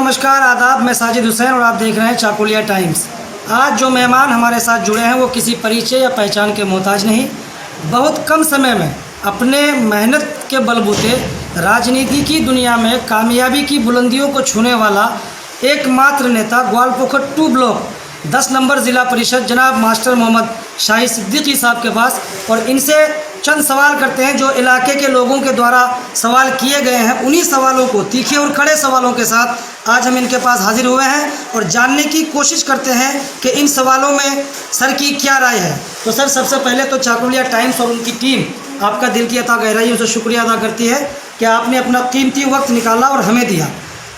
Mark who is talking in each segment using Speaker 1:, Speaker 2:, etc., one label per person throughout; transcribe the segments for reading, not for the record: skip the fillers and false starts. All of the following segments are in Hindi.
Speaker 1: नमस्कार, आदाब। मैं साजिद हुसैन और आप देख रहे हैं चाकुलिया टाइम्स। आज जो मेहमान हमारे साथ जुड़े हैं वो किसी परिचय या पहचान के मोहताज नहीं, बहुत कम समय में अपने मेहनत के बलबूते राजनीति की दुनिया में कामयाबी की बुलंदियों को छूने वाला एकमात्र नेता ग्वालपोखर 2 ब्लॉक 10 नंबर ज़िला परिषद जनाब मास्टर मोहम्मद शाहिद सिद्दीकी साहब के पास, और इनसे चंद सवाल करते हैं जो इलाके के लोगों के द्वारा सवाल किए गए हैं। उन्हीं सवालों को, तीखे और कड़े सवालों के साथ आज हम इनके पास हाजिर हुए हैं और जानने की कोशिश करते हैं कि इन सवालों में सर की क्या राय है। तो सर, सबसे पहले तो चाकुलिया टाइम्स और उनकी टीम आपका दिल की अता गहराइयों से शुक्रिया अदा करती है कि आपने अपना कीमती वक्त निकाला और हमें दिया।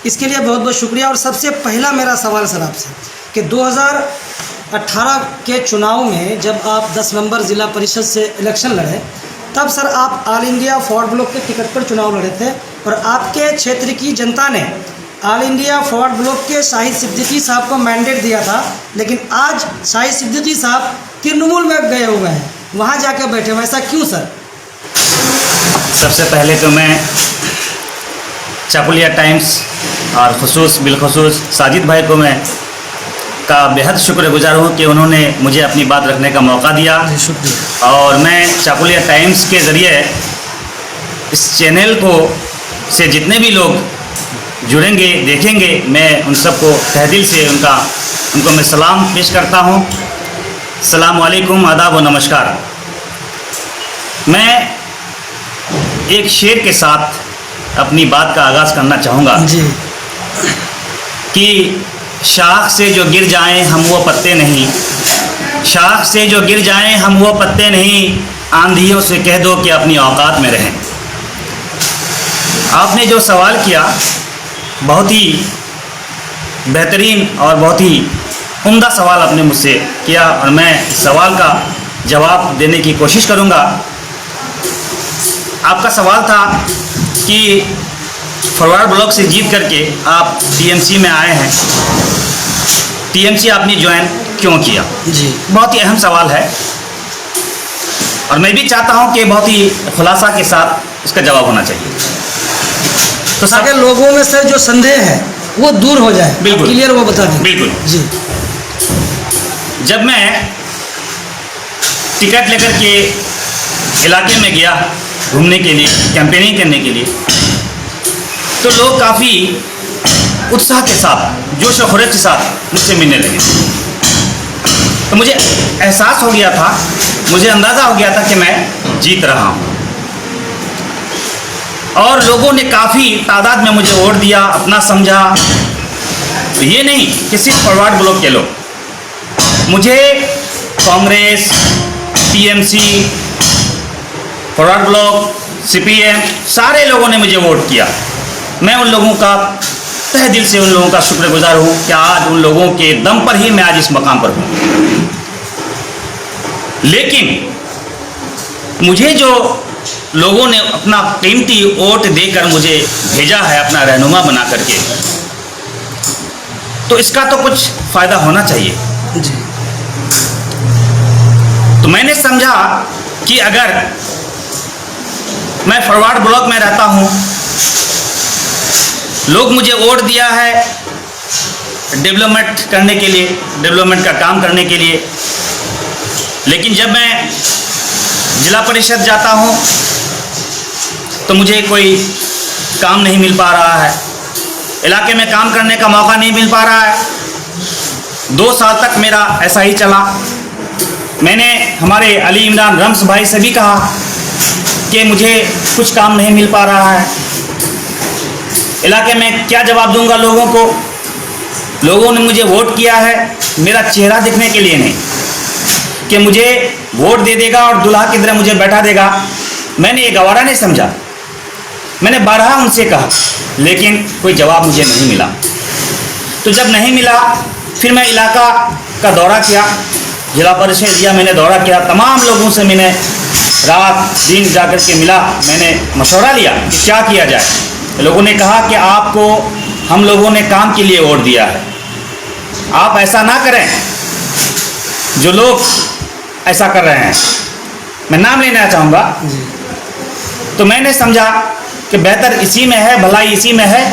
Speaker 1: इसके लिए बहुत बहुत शुक्रिया। और सबसे पहला मेरा सवाल सर आपसे कि 2018 के चुनाव में जब आप 10 नंबर ज़िला परिषद से इलेक्शन लड़े, तब सर आप ऑल इंडिया फॉरवर्ड ब्लॉक के टिकट पर चुनाव लड़े थे और आपके क्षेत्र की जनता ने ऑल इंडिया फॉरवर्ड ब्लॉक के शाहिद सिद्दीकी साहब को मैंडेट दिया था। लेकिन आज शाहिद सिद्दीकी साहब तृणमूल में गए हुए हैं, वहाँ जाकर बैठे हुए, ऐसा क्यों सर?
Speaker 2: सबसे पहले तो मैं चाकुलिया टाइम्स और बिलखसूस साजिद भाई को मैं का बेहद शुक्रगुजार हूँ कि उन्होंने मुझे अपनी बात रखने का मौका दिया।
Speaker 1: शुक्रिया।
Speaker 2: और मैं चाकुलिया टाइम्स के ज़रिए इस चैनल को से जितने भी लोग जुड़ेंगे, देखेंगे, मैं उन सबको तहे दिल से उनको मैं सलाम पेश करता हूँ। अस्सलाम वालेकुम, आदाब व नमस्कार। मैं एक शेर के साथ अपनी बात का आगाज़ करना चाहूँगा
Speaker 1: जी।
Speaker 2: कि शाख से जो गिर जाएं हम वो पत्ते नहीं, शाख से जो गिर जाएं हम वो पत्ते नहीं, आंधियों से कह दो कि अपनी औकात में रहें। आपने जो सवाल किया बहुत ही बेहतरीन और बहुत ही उम्दा सवाल आपने मुझसे किया और मैं इस सवाल का जवाब देने की कोशिश करूँगा। आपका सवाल था कि फॉरवर्ड ब्लॉक से जीत करके आप टीएमसी में आए हैं, टीएमसी आपने ज्वाइन क्यों किया?
Speaker 1: जी,
Speaker 2: बहुत ही अहम सवाल है और मैं भी चाहता हूं कि बहुत ही खुलासा के साथ इसका जवाब होना चाहिए। तो
Speaker 1: ताकि लोगों में से जो संदेह है वो दूर हो जाए,
Speaker 2: बिल्कुल
Speaker 1: क्लियर वो बता दें।
Speaker 2: बिल्कुल
Speaker 1: जी।
Speaker 2: जब मैं टिकट लेकर के इलाके में गया घूमने के लिए, कैंपेनिंग करने के लिए, तो लोग काफ़ी उत्साह के साथ, जोश और खरोश के साथ मुझसे मिलने लगे। तो मुझे एहसास हो गया था, मुझे अंदाज़ा हो गया था कि मैं जीत रहा हूँ और लोगों ने काफ़ी तादाद में मुझे वोट दिया, अपना समझा। तो ये नहीं कि सिर्फ फॉरवर्ड ब्लॉक के लोग, मुझे Congress, TMC, forward block, CPM, सारे लोगों ने मुझे वोट किया। मैं उन लोगों का तहे दिल से उन लोगों का शुक्रगुजार हूँ कि आज उन लोगों के दम पर ही मैं आज इस मकाम पर हूँ। लेकिन मुझे जो लोगों ने अपना कीमती वोट देकर मुझे भेजा है अपना रहनुमा बना करके, तो इसका तो कुछ फ़ायदा होना चाहिए।
Speaker 1: जी।
Speaker 2: तो मैंने समझा कि अगर मैं फॉरवर्ड ब्लॉक में रहता हूँ, लोग मुझे वोट दिया है डेवलपमेंट करने के लिए, डेवलपमेंट का काम करने के लिए, लेकिन जब मैं जिला परिषद जाता हूँ तो मुझे कोई काम नहीं मिल पा रहा है, इलाके में काम करने का मौका नहीं मिल पा रहा है। 2 साल तक मेरा ऐसा ही चला। मैंने हमारे अली इमरान रम्स भाई से भी कहा कि मुझे कुछ काम नहीं मिल पा रहा है, इलाके में क्या जवाब दूंगा लोगों को? लोगों ने मुझे वोट किया है मेरा चेहरा दिखने के लिए नहीं, कि मुझे वोट दे देगा और दुल्हा की तरह मुझे बैठा देगा। मैंने ये गवारा नहीं समझा। मैंने 12 उनसे कहा, लेकिन कोई जवाब मुझे नहीं मिला। तो जब नहीं मिला, फिर मैं इलाका का दौरा किया, जिला परिषद एरिया मैंने दौरा किया, तमाम लोगों से मैंने रात दिन जा कर के मिला, मैंने मशवरा लिया कि क्या किया जाए। लोगों ने कहा कि आपको हम लोगों ने काम के लिए वोट दिया है, आप ऐसा ना करें जो लोग ऐसा कर रहे हैं। मैं नाम लेना चाहूँगा। तो मैंने समझा कि बेहतर इसी में है, भलाई इसी में है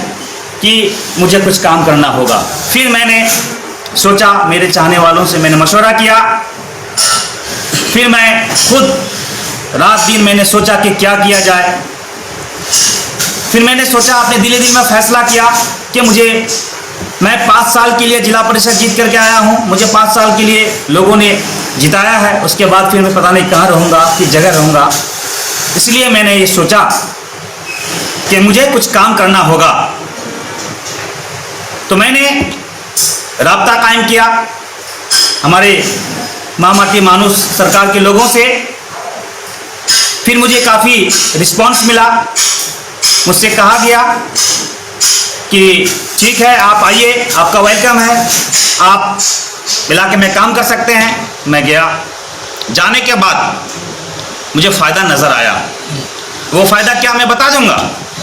Speaker 2: कि मुझे कुछ काम करना होगा। फिर मैंने सोचा, मेरे चाहने वालों से मैंने मशवरा किया, फिर मैं खुद रात दिन मैंने सोचा कि क्या किया जाए। फिर मैंने सोचा, अपने दिल में फैसला किया कि मैं 5 साल के लिए जिला परिषद जीत करके आया हूँ, मुझे 5 साल के लिए लोगों ने जिताया है, उसके बाद फिर मैं पता नहीं कहाँ रहूँगा, किस जगह रहूँगा। इसलिए मैंने ये सोचा कि मुझे कुछ काम करना होगा। तो मैंने राब्ता कायम किया हमारे महामती मानुष सरकार के लोगों से। फिर मुझे काफ़ी रिस्पांस मिला, मुझसे कहा गया कि ठीक है, आप आइए, आपका वेलकम है, आप इलाके में काम कर सकते हैं। मैं गया, जाने के बाद मुझे फ़ायदा नज़र आया। वो फ़ायदा क्या मैं बता दूंगा,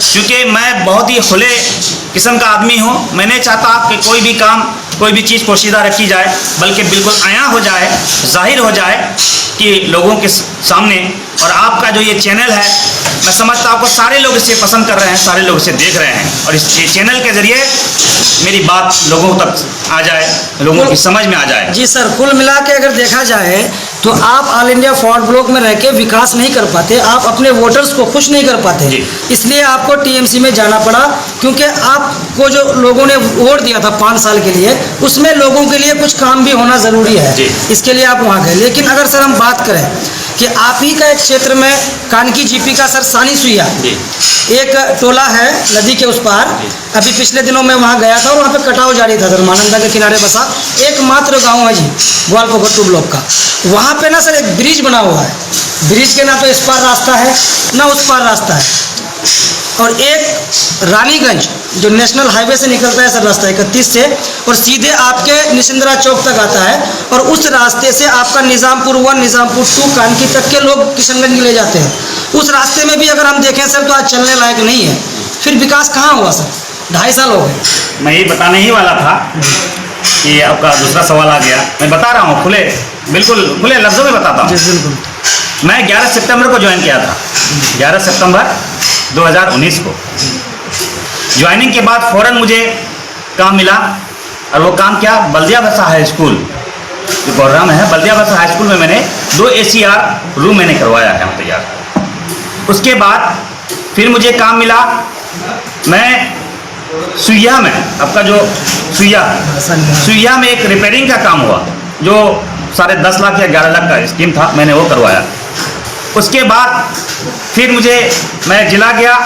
Speaker 2: क्योंकि मैं बहुत ही खुले किस्म का आदमी हूँ। मैं नहीं चाहता कि कोई भी काम, कोई भी चीज़ पोशीदा रखी जाए, बल्कि बिल्कुल आया हो जाए, जाहिर हो जाए कि लोगों के सामने। और आपका जो ये चैनल है, मैं समझता हूँ आपको सारे लोग इसे पसंद कर रहे हैं, सारे लोग इसे देख रहे हैं, और इस चैनल के ज़रिए मेरी बात लोगों तक आ जाए, लोगों की समझ में आ जाए।
Speaker 1: जी सर, कुल मिला के अगर देखा जाए तो आप ऑल इंडिया फॉरवर्ड ब्लॉक में रह के विकास नहीं कर पाते, आप अपने वोटर्स को खुश नहीं कर पाते, इसलिए आपको टीएमसी में जाना पड़ा। क्योंकि आपको जो लोगों ने वोट दिया था 5 साल के लिए, उसमें लोगों के लिए कुछ काम भी होना ज़रूरी है, इसके लिए आप वहाँ गए। लेकिन अगर सर हम बात करें कि आप ही का एक क्षेत्र में कानकी जीपी का सर सानी सुइया एक टोला है नदी के उस पार, अभी पिछले दिनों में वहाँ गया था और वहाँ पे कटाव जारी था सर, महानंदा के किनारे बसा एकमात्र गांव है जी ग्वालपोखट्टू ब्लॉक का। वहाँ पे ना सर एक ब्रिज बना हुआ है, ब्रिज के ना तो इस पार रास्ता है ना उस पार रास्ता है, और एक रानीगंज जो नेशनल हाईवे से निकलता है सर रास्ता 31 से, और सीधे आपके निशिंद्रा चौक तक आता है, और उस रास्ते से आपका निज़ामपुर 1, निज़ामपुर 2, कानकी तक के लोग किशनगंज ले जाते हैं। उस रास्ते में भी अगर हम देखें सर तो आज चलने लायक नहीं है। फिर विकास कहाँ हुआ सर? 2.5 साल हो गए।
Speaker 2: मैं ये बताने ही वाला था कि आपका दूसरा सवाल आ गया। मैं बता रहा हूँ, बिल्कुल खुले लफ्ज़ों में बताता हूँ।
Speaker 1: बिल्कुल।
Speaker 2: मैं 11 सितंबर को ज्वाइन किया था, 11 सितंबर 2019 को। ज्वाइनिंग के बाद फ़ौरन मुझे काम मिला, और वो काम क्या, बल्दिया बसा हाई स्कूल जो गौरा में है, बल्दिया बसा हाई स्कूल में मैंने 2 ACR रूम मैंने करवाया है तैयार। उसके बाद फिर मुझे काम मिला, मैं सुइया में, आपका जो सुइया में एक रिपेयरिंग का काम हुआ, जो 10.5 लाख या 11 लाख का स्कीम था, मैंने वो करवाया। उसके बाद फिर मैं जिला गया,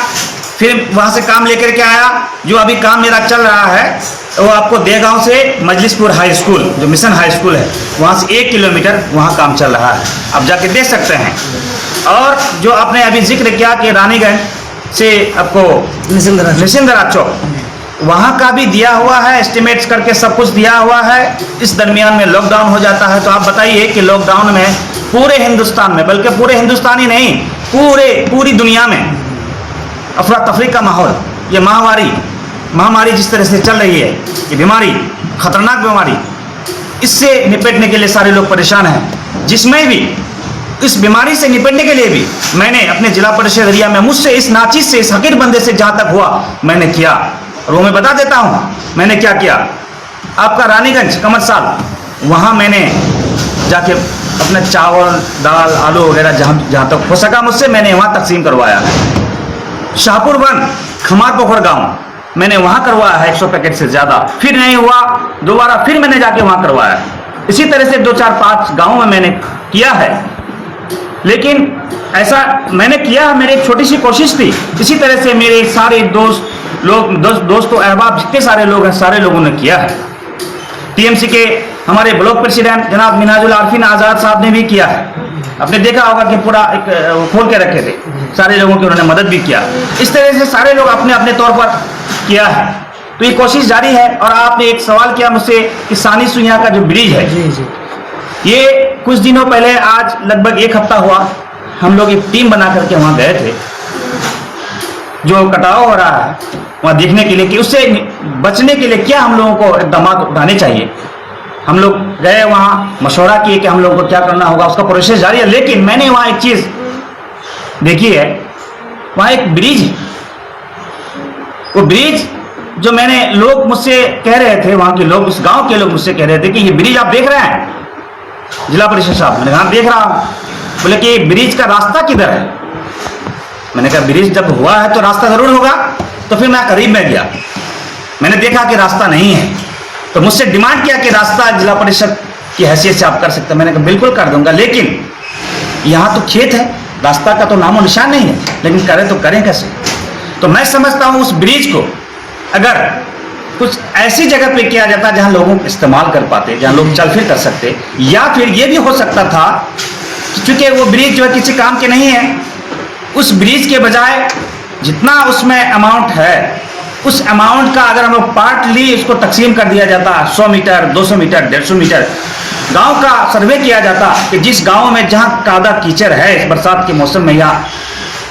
Speaker 2: फिर वहाँ से काम लेकर के आया। जो अभी काम मेरा चल रहा है वो आपको देगांव से मजलिसपुर हाई स्कूल, जो मिशन हाई स्कूल है, वहाँ से 1 किलोमीटर वहाँ काम चल रहा है, आप जाके देख सकते हैं। और जो आपने अभी जिक्र किया कि रानीगंज से आपको निशिंद्रा चौक, वहाँ का भी दिया हुआ है, एस्टिमेट्स करके सब कुछ दिया हुआ है। इस दरमियान में लॉकडाउन हो जाता है, तो आप बताइए कि लॉकडाउन में पूरे हिंदुस्तान में, बल्कि पूरे हिंदुस्तान ही नहीं, पूरी दुनिया में अफरा तफरी का माहौल, ये महामारी जिस तरह से चल रही है, ये बीमारी, खतरनाक बीमारी, इससे निपटने के लिए सारे लोग परेशान हैं। जिसमें भी इस बीमारी से निपटने के लिए भी मैंने अपने जिला परिषद एरिया में मुझसे इस नाचीज से, इस हकीर बंदे से जहाँ तक हुआ मैंने किया, और वो मैं बता देता हूँ मैंने क्या किया। आपका रानीगंज कमरसाल, वहाँ मैंने जाके अपने चावल, दाल, आलू वगैरह जहाँ तक हो सका मुझसे मैंने वहाँ तकसीम करवाया है। शाहपुर 1 खमार पोखर गाँव मैंने वहाँ करवाया है 100 पैकेट से ज़्यादा, फिर नहीं हुआ, दोबारा फिर मैंने जाके वहाँ करवाया। इसी तरह से 2, 4, 5 गाँव में मैंने किया है। लेकिन ऐसा मैंने किया, मेरी एक छोटी सी कोशिश थी। इसी तरह से मेरे सारे दोस्तों अहबाब जितने सारे लोग हैं, सारे लोगों ने किया है। टीएमसी के हमारे ब्लॉक प्रेसिडेंट जनाब मिनाजुल आरफीन आज़ाद साहब ने भी किया है। आपने देखा होगा कि पूरा एक खोल के रखे थे, सारे लोगों की उन्होंने मदद भी किया। इस तरह से सारे लोग अपने अपने तौर पर किया है, तो ये कोशिश जारी है। और आपने एक सवाल किया मुझसे कि सानी सुइया का जो ब्रिज है, ये कुछ दिनों पहले, आज लगभग 1 हफ्ता हुआ, हम लोग एक टीम बना करके वहाँ गए थे। जो कटाव हो रहा है वहाँ देखने के लिए कि उससे बचने के लिए क्या हम लोगों को इक़दाम उठाने चाहिए। हम लोग गए वहाँ, मशवरा किए कि हम लोगों को क्या करना होगा, उसका प्रोसेस जारी है। लेकिन मैंने वहाँ एक चीज़ देखी है, वहाँ एक ब्रिज, वो ब्रिज जो मैंने लोग मुझसे कह रहे थे, वहाँ के लोग, उस गांव के लोग मुझसे कह रहे थे कि ये ब्रिज आप देख रहे हैं जिला परिषद साहब? मैंने कहा देख रहा हूँ। बोले कि ब्रिज का रास्ता किधर है? मैंने कहा ब्रिज जब हुआ है तो रास्ता जरूर होगा। तो फिर मैं करीब में गया, मैंने देखा कि रास्ता नहीं है। तो मुझसे डिमांड किया कि रास्ता जिला परिषद की हैसियत से आप कर सकते हैं। मैंने कहा बिल्कुल कर दूंगा, लेकिन यहाँ तो खेत है, रास्ता का तो नामो निशान नहीं है, लेकिन करें तो करें कैसे? तो मैं समझता हूँ उस ब्रिज को अगर कुछ ऐसी जगह पे किया जाता जहाँ लोगों को इस्तेमाल कर पाते, जहाँ लोग चल फिर कर सकते, या फिर ये भी हो सकता था क्योंकि वो ब्रिज जो है किसी काम के नहीं है, उस ब्रिज के बजाय जितना उसमें अमाउंट है, उस अमाउंट का अगर हम लोग पार्टली इसको तकसीम कर दिया जाता, 100 मीटर, 200 मीटर, 150 मीटर, गांव का सर्वे किया जाता कि जिस गांव में जहां कादा कीचड़ है इस बरसात के मौसम में या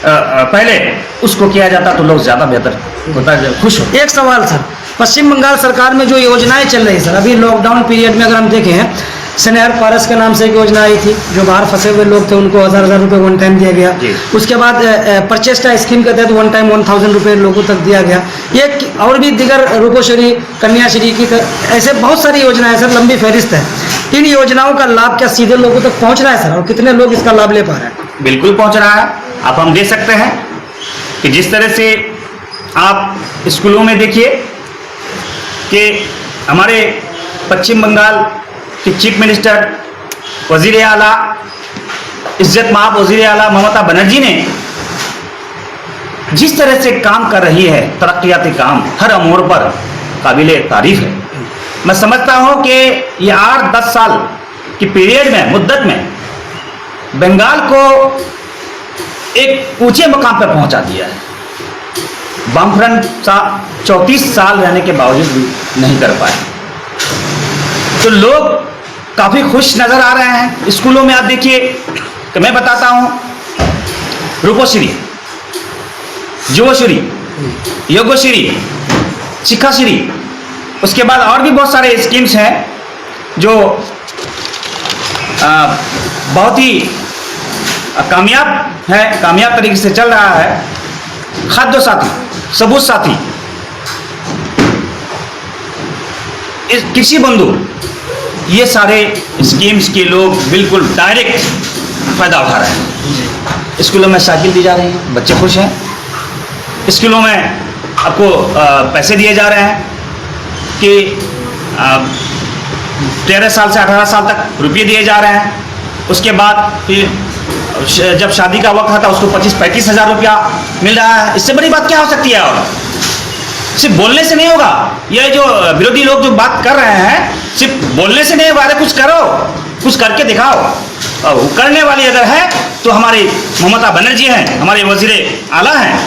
Speaker 2: पहले, उसको किया जाता तो लोग ज़्यादा बेहतर होता, खुश होते।
Speaker 1: एक सवाल सर, पश्चिम बंगाल सरकार में जो योजनाएं चल रही सर, अभी लॉकडाउन पीरियड में अगर हम देखें, स्नेहर पारस के नाम से एक योजना आई थी, जो बाहर फंसे हुए लोग थे उनको 1000 रुपये वन टाइम दिया गया। उसके बाद परचेस्टा स्कीम के तहत वन टाइम 1000 रुपये लोगों तक दिया गया। ये और भी दिगर रूपोश्री, कन्याश्री की ऐसे बहुत सारी योजनाएं सर, लंबी फहरिस्त है। इन योजनाओं का लाभ क्या सीधे लोगों तक पहुंच रहा है सर, और कितने लोग इसका लाभ ले पा रहे हैं?
Speaker 2: बिल्कुल पहुंच रहा है। आप हम देख सकते हैं कि जिस तरह से आप स्कूलों में देखिए कि हमारे पश्चिम बंगाल के चीफ मिनिस्टर, वजीर आला, इज्जत माब वजीर आला ममता बनर्जी ने जिस तरह से काम कर रही है, तरक्याती काम हर अमोर पर काबिले तारीफ है। मैं समझता हूं कि ये 8-10 साल की पीरियड में, मुद्दत में बंगाल को एक ऊंचे मुकाम पर पहुंचा दिया है। वामफ्रंट 34 साल रहने के बावजूद भी नहीं कर पाए। तो लोग काफ़ी खुश नज़र आ रहे हैं। स्कूलों में आप देखिए कि मैं बताता हूँ, रूपोश्री, युवश्री, योगश्री, शिक्षाश्री, उसके बाद और भी बहुत सारे स्कीम्स हैं जो बहुत ही कामयाब है, कामयाब तरीके से चल रहा है। खाद्य साथी, सबूत साथी, कृषि बंधु, ये सारे स्कीम्स के लोग बिल्कुल डायरेक्ट फ़ायदा उठा रहे हैं। स्कूलों में साइकिल दी जा रही है, बच्चे खुश हैं। स्कूलों में आपको पैसे दिए जा रहे हैं कि 13 साल से 18 साल तक रुपये दिए जा रहे हैं। उसके बाद फिर जब शादी का वक्त आता उसको 25-35 हज़ार रुपया मिल रहा है। इससे बड़ी बात क्या हो सकती है? और सिर्फ बोलने से नहीं होगा। ये जो विरोधी लोग जो बात कर रहे हैं, सिर्फ बोलने से नहीं होगा। अरे कुछ करो, कुछ करके दिखाओ। और करने वाली अगर है तो हमारी ममता बनर्जी हैं, हमारे वजीर आला हैं।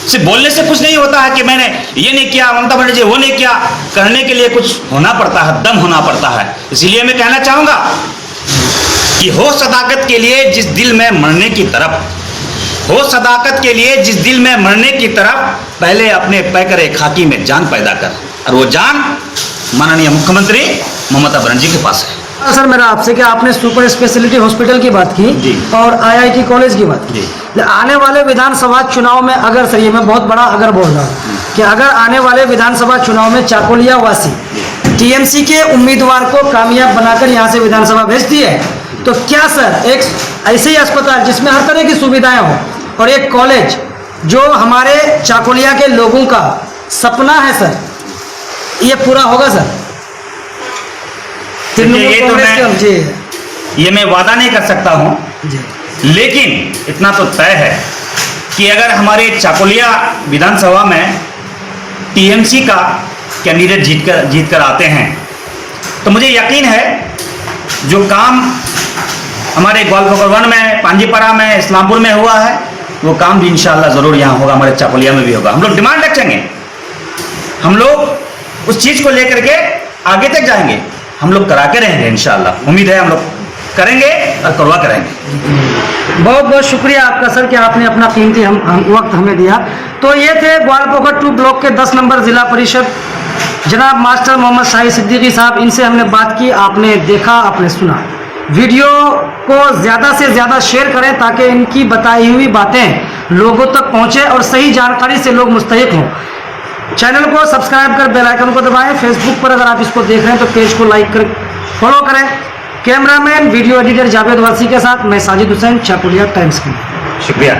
Speaker 2: सिर्फ बोलने से कुछ नहीं होता है कि मैंने ये नहीं किया, ममता बनर्जी वो नहीं किया। करने के लिए कुछ होना पड़ता है, दम होना पड़ता है। इसीलिए मैं कहना चाहूँगा कि हो सदाकत के लिए जिस दिल में मरने की तरफ, हो सदाकत के लिए जिस दिल में मरने की तरफ, पहले अपने पैकरे खाकी में जान पैदा कर। और वो जान माननीय मुख्यमंत्री ममता बनर्जी के पास है।
Speaker 1: सर मेरा आपसे, क्या आपने सुपर स्पेशलिटी हॉस्पिटल की बात की
Speaker 2: जी।
Speaker 1: और IIT कॉलेज की बात की। आने वाले विधानसभा चुनाव में अगर सर, ये मैं बहुत बड़ा अगर बोल रहा हूँ कि अगर आने वाले विधानसभा चुनाव में चाकुलिया वासी TMC के उम्मीदवार को कामयाब बनाकर यहाँ से विधानसभा भेजती है, तो क्या सर एक ऐसे ही अस्पताल जिसमें हर तरह की सुविधाएं हो और एक कॉलेज जो हमारे चाकुलिया के लोगों का सपना है सर, ये पूरा होगा सर?
Speaker 2: ये मैं वादा नहीं कर सकता हूँ, लेकिन इतना तो तय है कि अगर हमारे चाकुलिया विधानसभा में TMC का कैंडिडेट जीत कर आते हैं तो मुझे यकीन है जो काम हमारे ग्वालपोखर वन में, पांजीपरा में, इस्लामपुर में हुआ है, वो काम भी इंशाल्लाह ज़रूर यहाँ होगा, हमारे चाकुलिया में भी होगा। हम लोग डिमांड रखेंगे, हम लोग उस चीज़ को लेकर के आगे तक जाएंगे, हम लोग करा के रहेंगे इंशाल्लाह। उम्मीद है हम लोग करेंगे और करवा करेंगे।
Speaker 1: बहुत बहुत शुक्रिया आपका सर कि आपने अपना कीमती वक्त हमें दिया। तो ये थे ग्वालपोखर 2 ब्लॉक के 10 नंबर जिला परिषद जनाब मास्टर मोहम्मद शाहिद सिद्दीकी साहब। इनसे हमने बात की, आपने देखा, आपने सुना। वीडियो को ज़्यादा से ज़्यादा शेयर करें ताकि इनकी बताई हुई बातें लोगों तक पहुँचे और सही जानकारी से लोग मुस्तहिक हों। चैनल को सब्सक्राइब कर बेल आइकन को दबाएं। फेसबुक पर अगर आप इसको देख रहे हैं तो पेज को लाइक कर फॉलो करें। कैमरामैन वीडियो एडिटर जावेद वासी के साथ मैं साजिद हुसैन, चाकुलिया टाइम्स की।
Speaker 2: शुक्रिया।